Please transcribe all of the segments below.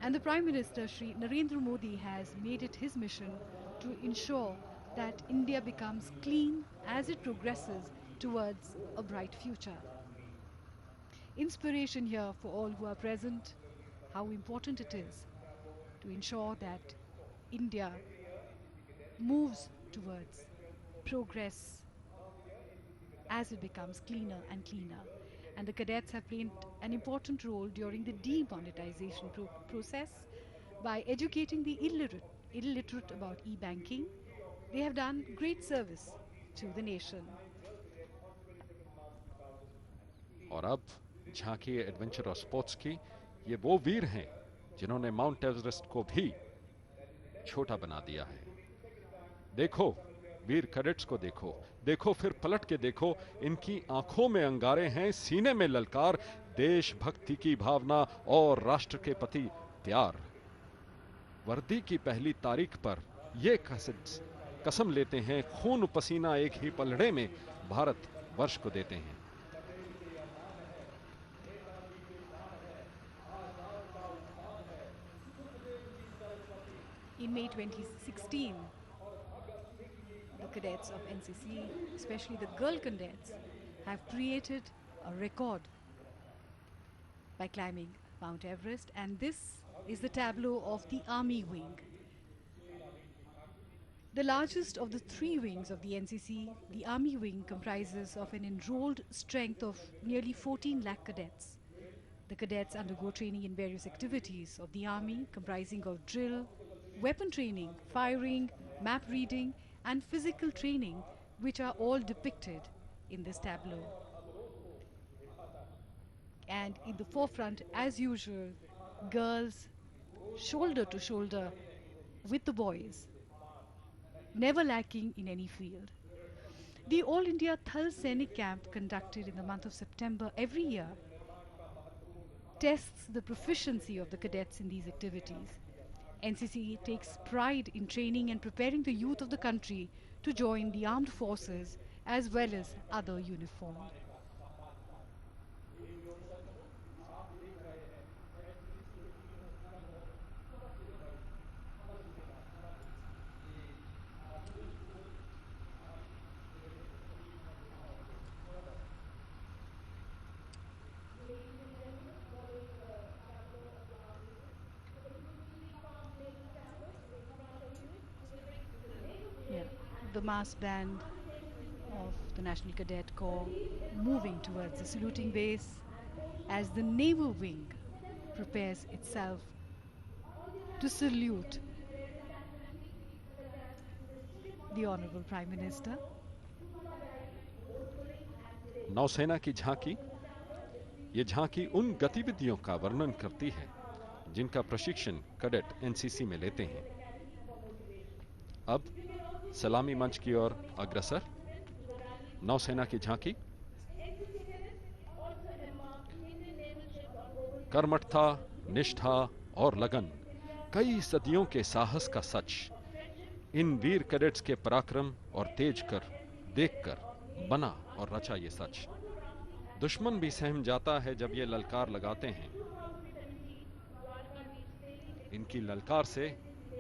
And the Prime Minister, Shri Narendra Modi, has made it his mission to ensure that India becomes clean as it progresses towards a bright future. Inspiration here for all who are present, how important it is to ensure that India moves towards progress as it becomes cleaner and cleaner. And the cadets have played an important role during the demonetization process by educating the illiterate about e-banking. They have done great service to the nation. और अब झांकी adventure और sports की, ये वो वीर हैं जिन्होंने mount Everest को भी छोटा बना दिया है। देखो, वीर कैडेट्स को देखो, देखो फिर पलट के देखो, इनकी आंखों में अंगारे हैं, सीने में ललकार, देशभक्ति की भावना और राष्ट्र के प्रति प्यार। वर्दी की पहली तारीख पर ये कसम लेते हैं, खून पसीना एक ही पलड़े में भारत वर्ष को देते हैं। In May 2016, the cadets of NCC, especially the girl cadets, have created a record by climbing Mount Everest, and this is the tableau of the Army Wing. The largest of the three wings of the NCC, the Army Wing comprises of an enrolled strength of nearly 14 lakh cadets. The cadets undergo training in various activities of the Army comprising of drill, weapon training, firing, map reading and physical training, which are all depicted in this tableau. And in the forefront, as usual, girls shoulder to shoulder with the boys, never lacking in any field. The All India Thal Sainik Camp, conducted in the month of September every year, tests the proficiency of the cadets in these activities. NCC takes pride in training and preparing the youth of the country to join the armed forces as well as other uniformed. Yeah, the mass band of the National Cadet Corps moving towards the saluting base as the naval wing prepares itself to salute the Honorable Prime Minister. नौसेना की झांकी, ये झांकी उन गतिविधियों का वर्णन करती है जिनका प्रशिक्षण कैडेट एनसीसी में लेते हैं। अब सलामी मंच की ओर अग्रसर नौसेना की झांकी। कर्मठता, निष्ठा और लगन, कई सदियों के साहस का सच, इन वीर कैडेट्स के पराक्रम और तेज कर देखकर बना और रचा ये सच। दुश्मन भी सहम जाता है जब ये ललकार लगाते हैं। इनकी ललकार से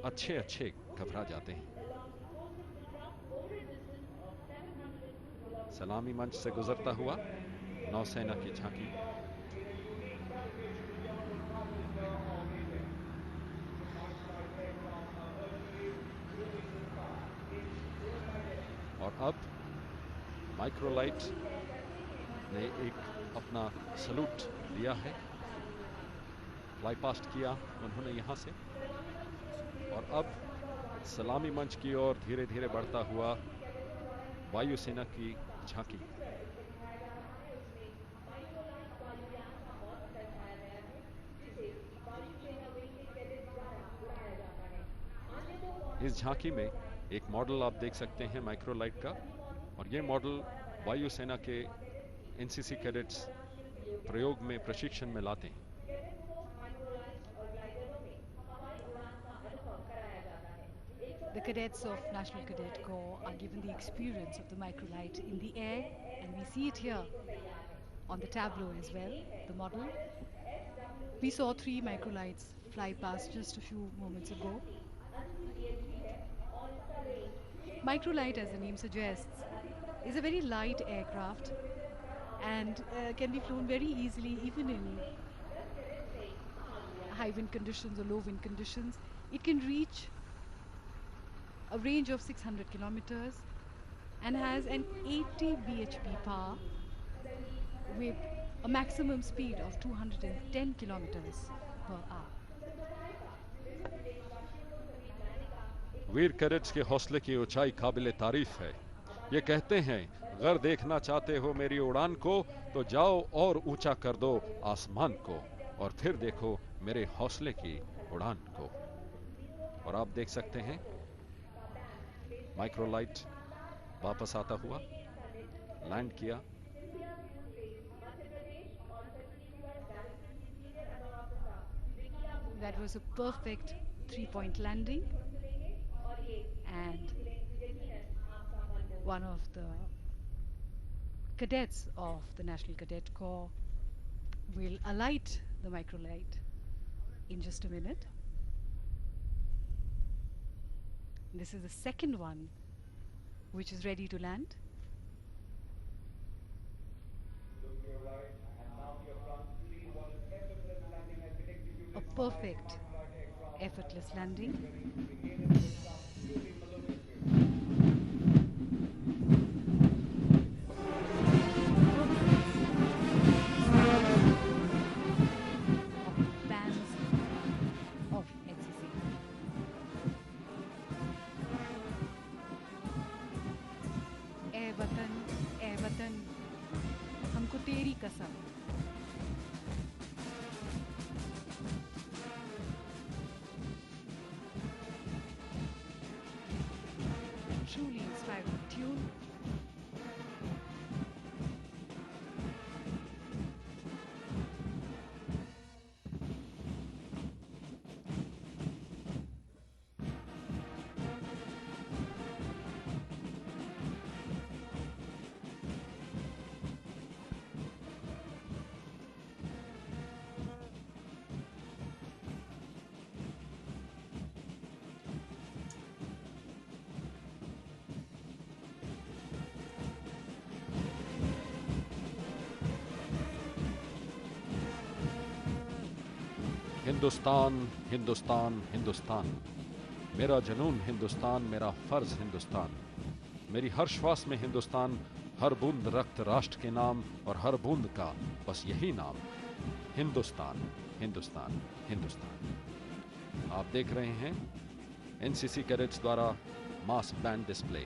अच्छे अच्छे घबरा जाते हैं। सलामी मंच से गुजरता हुआ नौसेना की झांकी। और अब माइक्रोलाइट ने एक अपना सलूट लिया है, फ्लाई पास्ट किया उन्होंने यहां से, और अब सलामी मंच की ओर धीरे धीरे बढ़ता हुआ वायुसेना की झांकी। इस झांकी में एक मॉडल आप देख सकते हैं माइक्रोलाइट का, और ये मॉडल वायुसेना के एनसीसी कैडेट्स प्रयोग में प्रशिक्षण में लाते हैं। The cadets of National Cadet Corps are given the experience of the microlight in the air, and we see it here on the tableau as well, the model. We saw 3 microlights fly past just a few moments ago. Microlight, as the name suggests, is a very light aircraft and can be flown very easily even in high wind conditions or low wind conditions. It can reach a range of 600 kilometers and has an 80 bhp power with a maximum speed of 210 kilometers per hour. Veer cadets के हौसले की ऊंचाई काबिले तारीफ है। ये कहते हैं, अगर देखना चाहते हो मेरी उड़ान को तो जाओ और ऊंचा कर दो आसमान को और फिर देखो मेरे हौसले की उड़ान को। और आप देख सकते हैं माइक्रोलाइट वापस आता हुआ लैंड किया। That was a perfect 3-point landing, and one of the cadets of the National Cadet Corps will alight the microlight in just a minute. This is the second one which is ready to land. A perfect, effortless landing. Of bands of NCC. ए वतन, हमको तेरी कसम। Truly inspiring tune. Hindustan Hindustan Hindustan, मेरा जुनून हिंदुस्तान, मेरा फर्ज हिंदुस्तान, मेरी हर श्वास में हिंदुस्तान, हर बूंद रक्त राष्ट्र के नाम और हर बूंद का बस यही नाम, हिंदुस्तान हिंदुस्तान हिंदुस्तान। आप देख रहे हैं एनसीसी कैडेट्स द्वारा mass band display.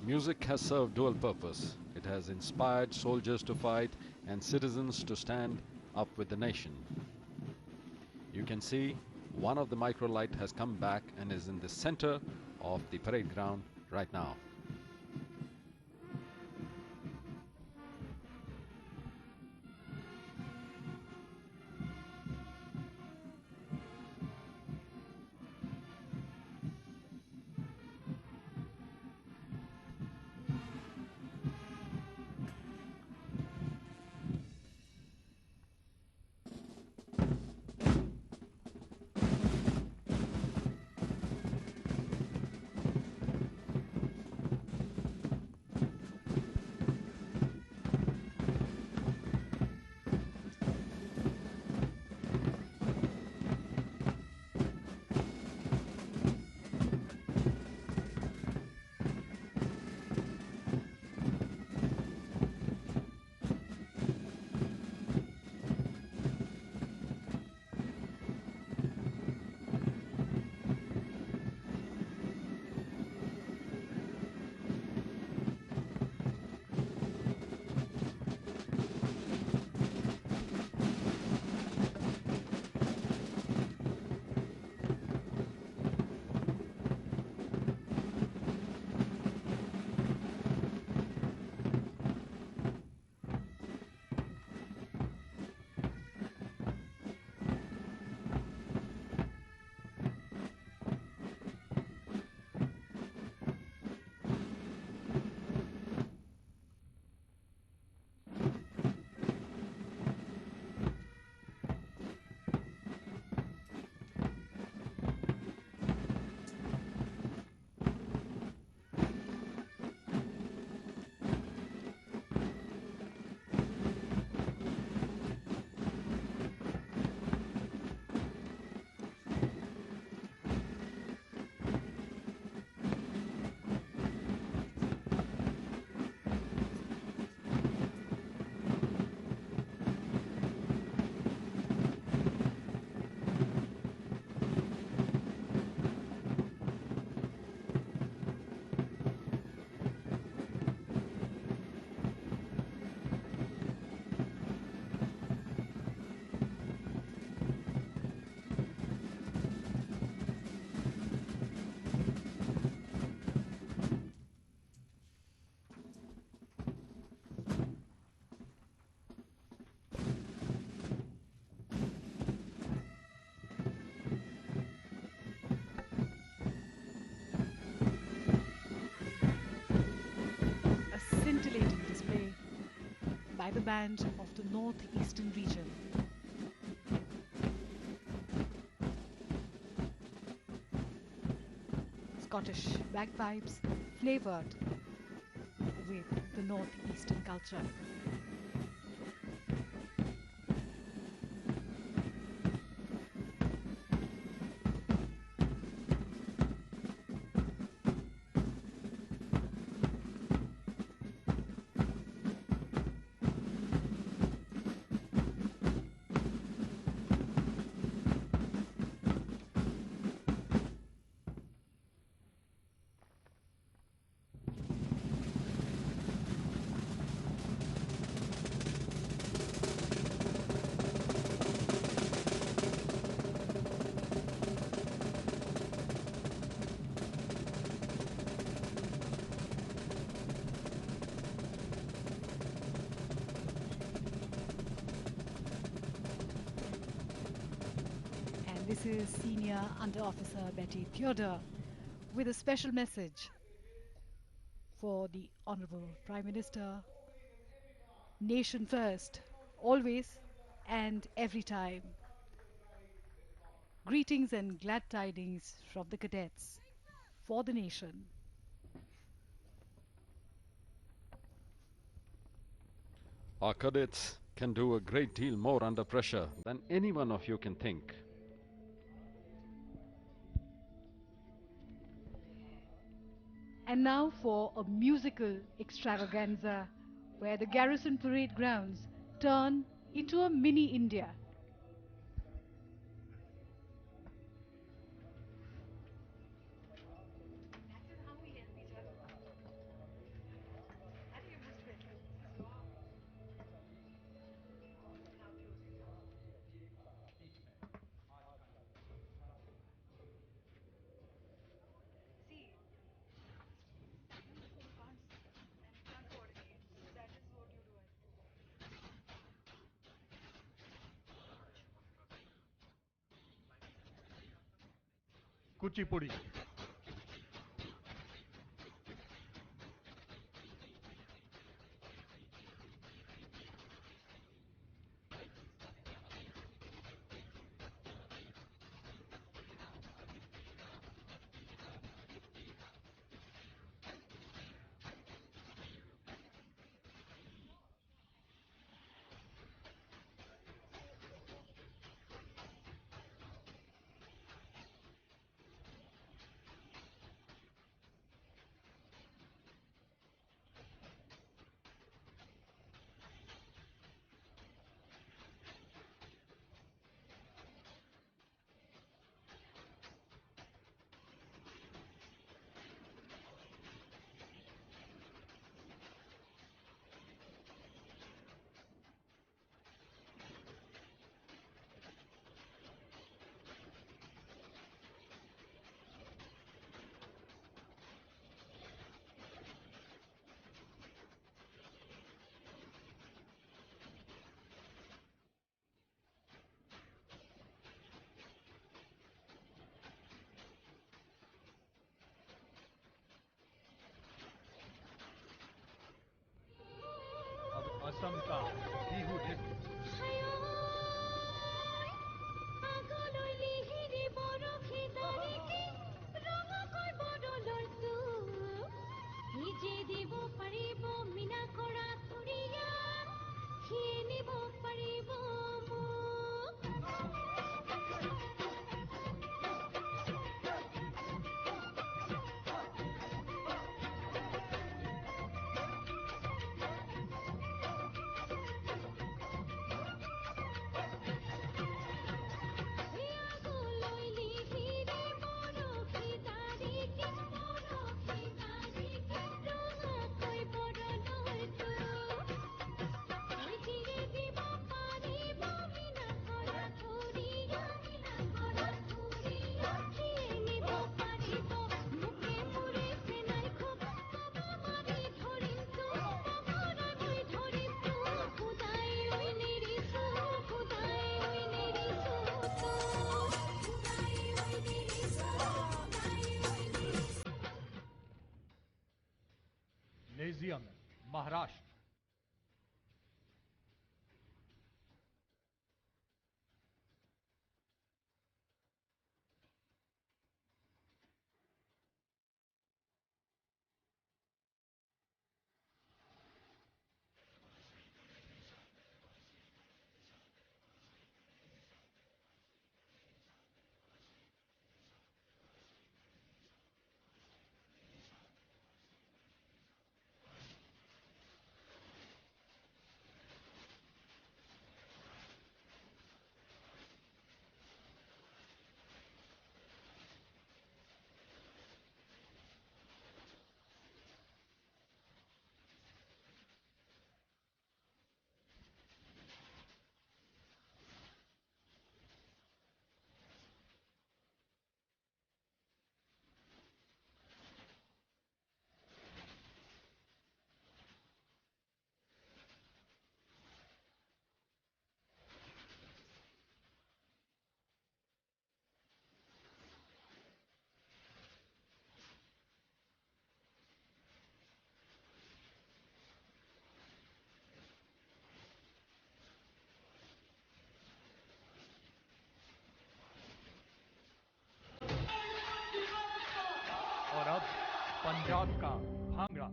Music has served dual purpose. It has inspired soldiers to fight and citizens to stand up with the nation. You can see one of the microlight has come back and is in the center of the parade ground right now. the band of the northeastern region. Scottish bagpipes flavored with the northeastern culture. And this is Senior Under Officer Betty Theodore with a special message for the Honorable Prime Minister. Nation first, always and every time. Greetings and glad tidings from the cadets for the nation. Our cadets can do a great deal more under pressure than any one of you can think. And now for a musical extravaganza where the Garrison Parade grounds turn into a mini India. Kuchipudi Assam का बिहू नृत्य नेजियम महाराष्ट्र जात का bhangra.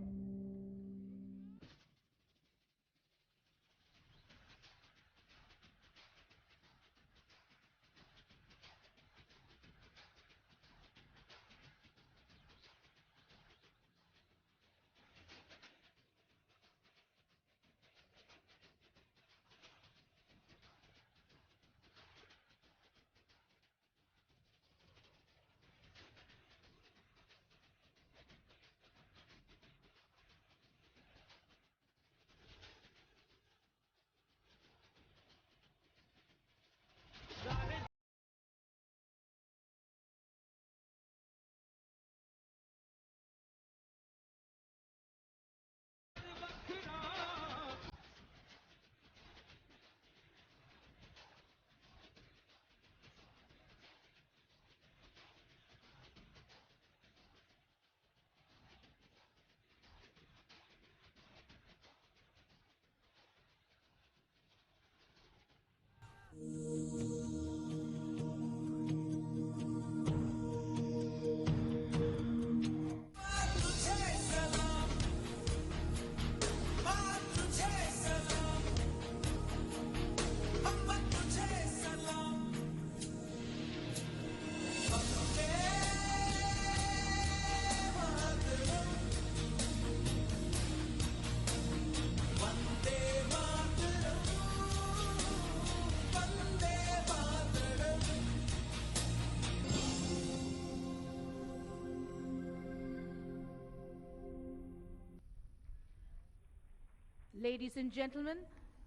Ladies and gentlemen,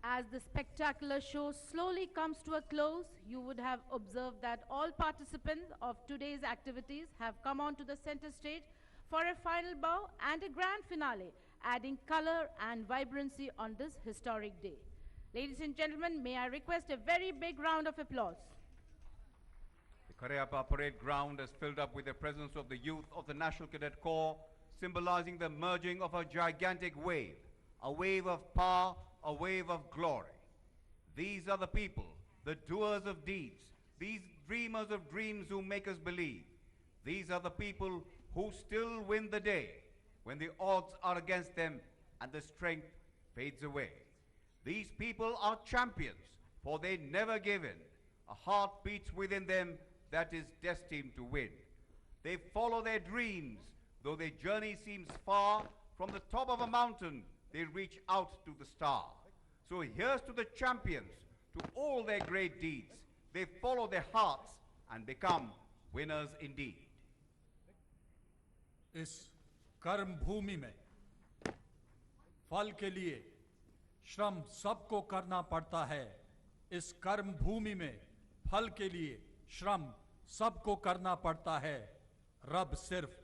as the spectacular show slowly comes to a close, you would have observed that all participants of today's activities have come onto the center stage for a final bow and a grand finale, adding color and vibrancy on this historic day. Ladies and gentlemen, may I request a very big round of applause. The Karyapa Parade Ground is filled up with the presence of the youth of the National Cadet Corps, symbolizing the merging of a gigantic wave, a wave of power, a wave of glory. These are the people, the doers of deeds, these dreamers of dreams who make us believe. These are the people who still win the day when the odds are against them and the strength fades away. These people are champions, for they never give in. A heart beats within them that is destined to win. They follow their dreams, though their journey seems far. From the top of a mountain, they reach out to the star. So here's to the champions, to all their great deeds. They follow their hearts and become winners indeed. इस कर्म भूमि में फल के लिए श्रम सबको करना पड़ता है। इस कर्म भूमि में फल के लिए श्रम सबको करना पड़ता है। रब सिर्फ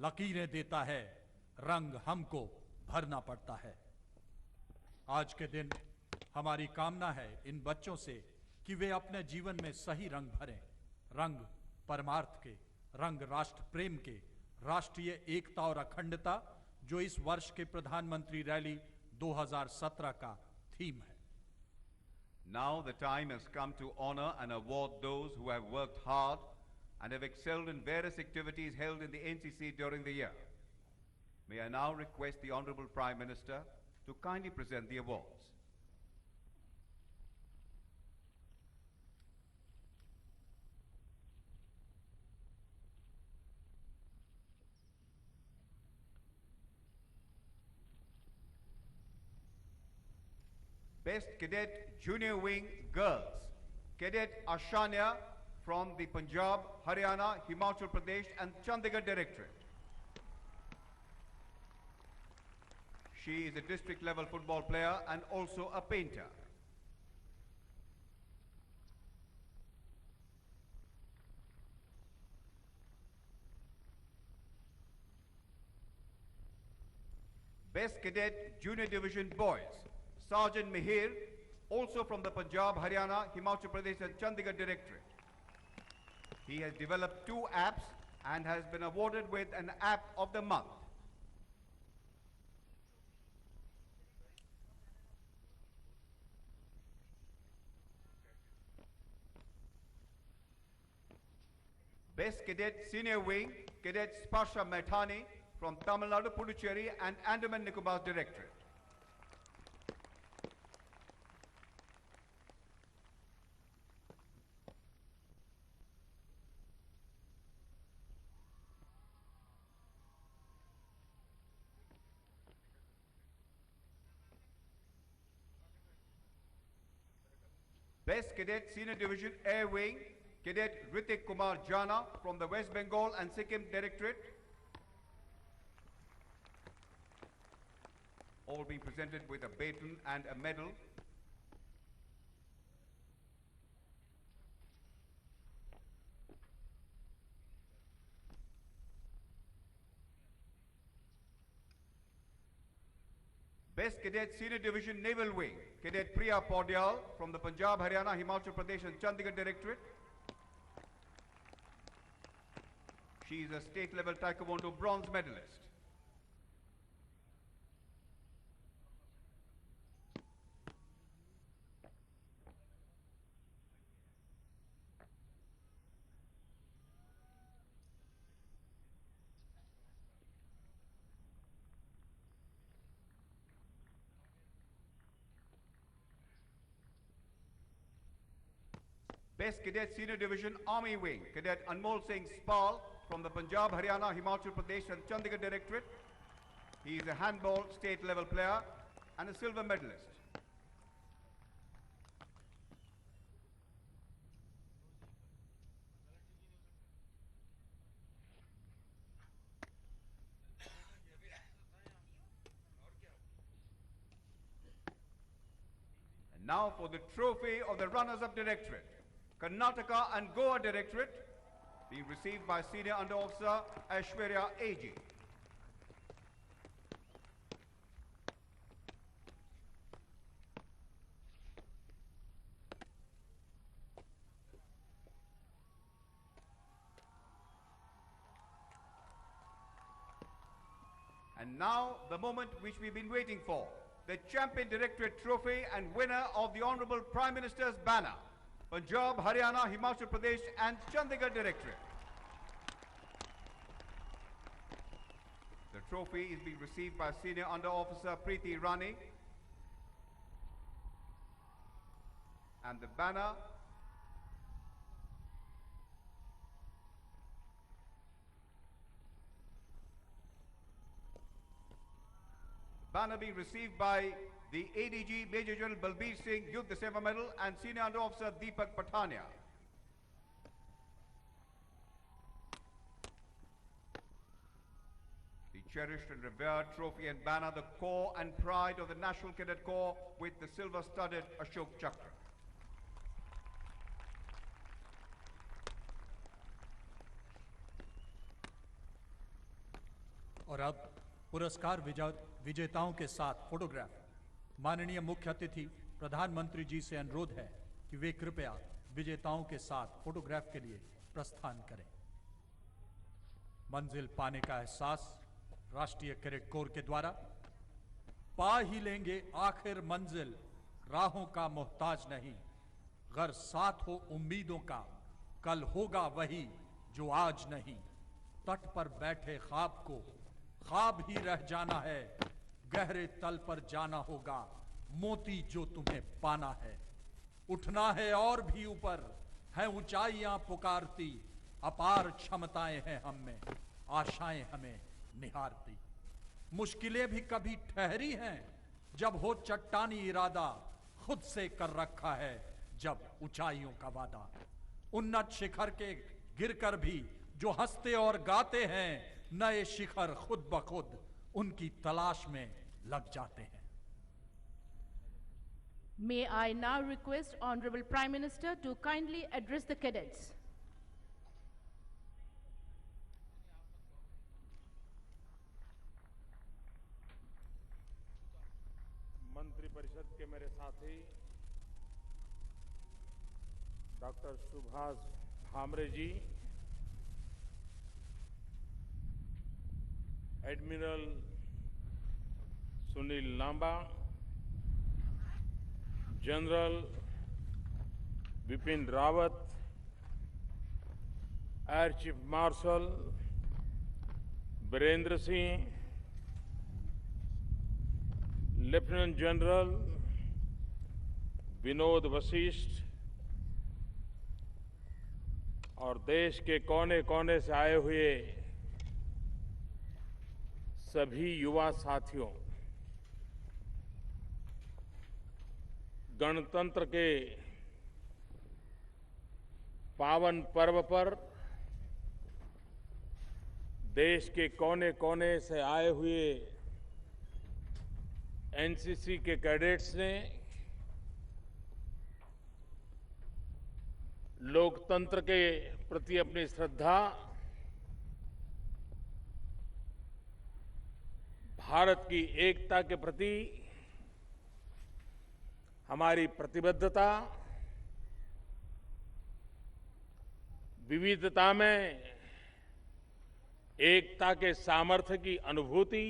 लकीरें देता है, रंग हमको भरना पड़ता है। आज के दिन हमारी कामना है इन बच्चों से कि वे अपने जीवन में सही रंग भरें, रंग परमार्थ के, रंग राष्ट्र प्रेम के, राष्ट्रीय एकता और अखंडता, जो इस वर्ष के प्रधानमंत्री रैली 2017 का थीम है। Now the time has come to honor and award those who have worked hard and have excelled in various activities held in the NCC during the year. May I now request the Honorable Prime Minister to kindly present the awards. Best Cadet Junior Wing Girls, Cadet Ashania from the Punjab, Haryana, Himachal Pradesh and Chandigarh Directorate. She is a district level football player and also a painter. Best Cadet Junior Division Boys, Sergeant Mihir, also from the Punjab, Haryana, Himachal Pradesh and Chandigarh Directorate. He has developed 2 apps and has been awarded with an App of the Month. Best Cadet Senior Wing, Cadet Sparsha Maithani from Tamil Nadu, Puducherry and Andaman Nicobar's Directorate. Best Cadet Senior Division Air Wing, Cadet Ritik Kumar Jana from the West Bengal and Sikkim Directorate. All being presented with a baton and a medal. Best Cadet Senior Division Naval Wing, Cadet Priya Paudyal from the Punjab, Haryana, Himachal Pradesh and Chandigarh Directorate. She is a state level Taekwondo bronze medalist. Best Cadet Senior Division Army Wing, Cadet Anmol Singh Spal from the Punjab, Haryana, Himachal Pradesh and Chandigarh Directorate. He is a handball state level player and a silver medalist. And now for the trophy of the runners-up directorate. Karnataka and Goa Directorate, being received by Senior Under Officer Aishwarya A.G. And now the moment which we've been waiting for, the Champion Directorate Trophy and winner of the Honorable Prime Minister's banner. Punjab, Haryana, Himachal Pradesh and Chandigarh Directorate. The trophy is being received by Senior Under Officer Preeti Rani. And the banner being received by the ADG Major General Balbir Singh Youth December Medal and Senior Under Officer Deepak Patania. The cherished and revered trophy and banner, the core and pride of the National Cadet Corps with the silver-studded Ashok Chakra. और अब पुरस्कार विजेताओं के साथ photograph. माननीय मुख्य अतिथि प्रधानमंत्री जी से अनुरोध है कि वे कृपया विजेताओं के साथ फोटोग्राफ के लिए प्रस्थान करें। मंजिल पाने का एहसास राष्ट्रीय कैडेट कोर के द्वारा। पा ही लेंगे आखिर मंजिल, राहों का मोहताज नहीं। गर साथ हो उम्मीदों का, कल होगा वही जो आज नहीं। तट पर बैठे ख्वाब को ख्वाब ही रह जाना है। गहरे तल पर जाना होगा, मोती जो तुम्हें पाना है। उठना है और भी ऊपर, हैं ऊंचाइयां पुकारती। अपार क्षमताएं हैं हम में, आशाएं हमें निहारती। मुश्किलें भी कभी ठहरी हैं, जब हो चट्टानी इरादा। खुद से कर रखा है जब ऊंचाइयों का वादा। उन्नत शिखर के गिरकर भी जो हंसते और गाते हैं, नए शिखर खुद ब खुद उनकी तलाश में लग जाते हैं। May I now request Honorable Prime Minister to kindly address the cadets. मंत्रिपरिषद के मेरे साथी doctor Subhash Bhamre ji, admiral Sunil Lanba, general Vipin Rawat, air chief marshal Birender Singh, lieutenant general Vinod Vashisht और देश के कोने कोने से आए हुए सभी युवा साथियों, गणतंत्र के पावन पर्व पर देश के कोने कोने से आए हुए एनसीसी के कैडेट्स ने लोकतंत्र के प्रति अपनी श्रद्धा, भारत की एकता के प्रति हमारी प्रतिबद्धता, विविधता में एकता के सामर्थ्य की अनुभूति